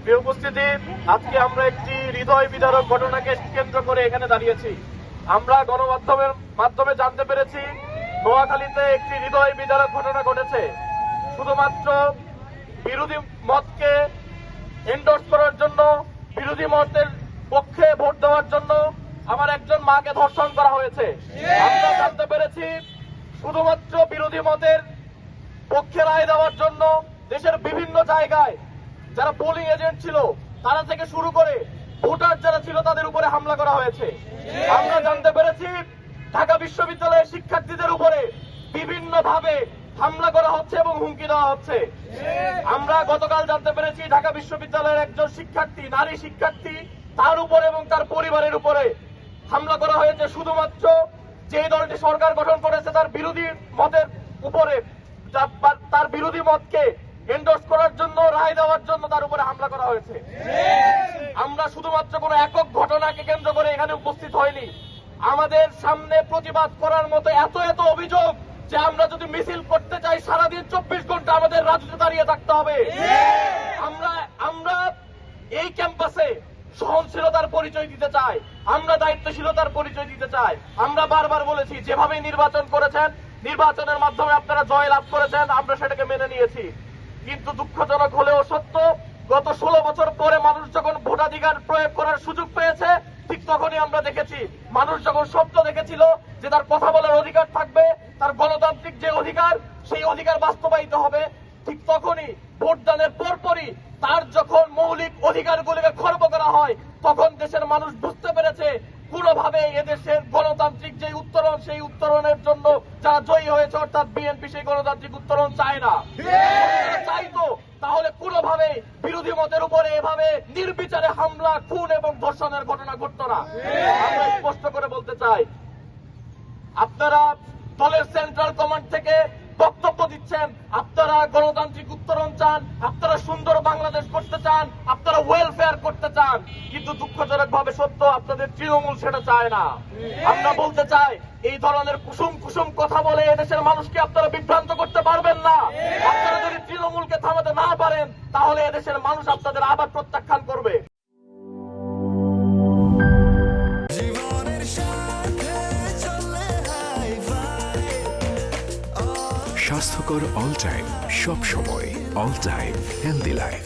প্রিয় উপস্থিতি, আজকে আমরা একটি হৃদয় বিদারক ঘটনাকে কেন্দ্র করে এখানে দাঁড়িয়েছি। আমরা গণমাধ্যমের মাধ্যমে জানতে পেরেছি নোয়াখালীতে একটি হৃদয় বিদারক ঘটনা ঘটেছে। শুধুমাত্র বিরোধী মতকে এন্ডোর্স করার জন্য, বিরোধী মতের পক্ষে ভোট দেওয়ার জন্য আমার একজন মাকে ধর্ষণ করা হয়েছে। আমরা জানতে পেরেছি শুধুমাত্র বিরোধী মতের পক্ষে রায় দেওয়ার জন্য দেশের বিভিন্ন জায়গায় যারা পোলিং এজেন্ট ছিল তারা থেকে শুরু করে ভোটার যারা ছিল তাদের উপরে হামলা করা হয়েছে। আমরা জানতে পেরেছি ঢাকা বিশ্ববিদ্যালয়ের শিক্ষার্থীদের উপরে বিভিন্নভাবে হামলা করা হচ্ছে এবং হুমকি দেওয়া হচ্ছে। আমরা গতকাল জানতে পেরেছি ঢাকা বিশ্ববিদ্যালয়ের একজন শিক্ষার্থী, নারী শিক্ষার্থী, তার উপরে এবং তার পরিবারের উপরে হামলা করা হয়েছে শুধুমাত্র যে দলটি সরকার গঠন করেছে তার বিরোধী মতের উপরে, তার বিরোধী মতকে এন্ডোর্স করার জন্য, রায় দেওয়ার জন্য তার উপরে হামলা করা হয়েছে। আমরা শুধুমাত্র কোন একক ঘটনাকে কেন্দ্র করে এখানে উপস্থিত হয়নি। আমাদের সামনে প্রতিবাদ করার মতো এত এত অভিযোগ যে আমরা যদি মিছিল করতে চাই সারাদিন 24 ঘন্টা আমাদের রাজপথে দাঁড়িয়ে থাকতে হবে। আমরা এই ক্যাম্পাসে সহনশীলতার পরিচয় দিতে চাই, আমরা দায়িত্বশীলতার পরিচয় দিতে চাই। আমরা বারবার বলেছি যেভাবে নির্বাচন করেছেন, নির্বাচনের মাধ্যমে আপনারা জয় লাভ করেছেন, আমরা সেটাকে মেনে নিয়েছি। কিন্তু দুঃখজনক হলেও সত্য, গত 16 বছর পরে মানুষ যখন ভোটাধিকার প্রয়োগ করার সুযোগ পেয়েছে, ঠিক তখনই আমরা দেখেছি মানুষ যখন স্বপ্ন দেখেছিল যে তার কথা বলার অধিকার থাকবে, তার গণতান্ত্রিক যে অধিকার সেই অধিকার বাস্তবায়িত হবে, ঠিক তখনই ভোটদানের পরপরই তার যখন মৌলিক অধিকারগুলিকে খর্ব করা হয়, তখন দেশের মানুষ বুঝতে পেরেছে কোনোভাবে এদেশের গণতান্ত্রিক যে উত্তরণ, সেই উত্তরণের জন্য যারা জয়ী হয়েছে অর্থাৎ বিএনপি সেই গণতান্ত্রিক উত্তরণ চায় না। চাইতো তাহলে কোনোভাবে বিরোধী মতের উপরে এভাবে নির্বিচারে হামলা, খুন এবং ধর্ষণের ঘটনা ঘটতো না। আমরা স্পষ্ট করে বলতে চাই, আপনারা দলের সেন্ট্রাল কমান্ড থেকে বক্তব্য দিচ্ছেন, আপনারা গণতান্ত্রিক উত্তরণ চান, আপনারা সুন্দর বাংলাদেশ করতে চান, আপনারা ওয়েলফেয়ার করতে চান, কিন্তু দুঃখজনক ভাবে সত্য আপনাদের তৃণমূল সেটা চায় না। আমরা বলতে চাই এই ধরনের কুসুম কুসুম কথা বলে এদেশের মানুষকে আপনারা বিভ্রান্ত করতে পারবেন না। আপনারা যদি তৃণমূলকে থামাতে না পারেন তাহলে এদেশের মানুষ আপনাদের আবার প্রত্যাখ্যান করবে। স্বাস্থ্যকর অল টাইম, সব সময় অল টাইম হেলদি লাইফ।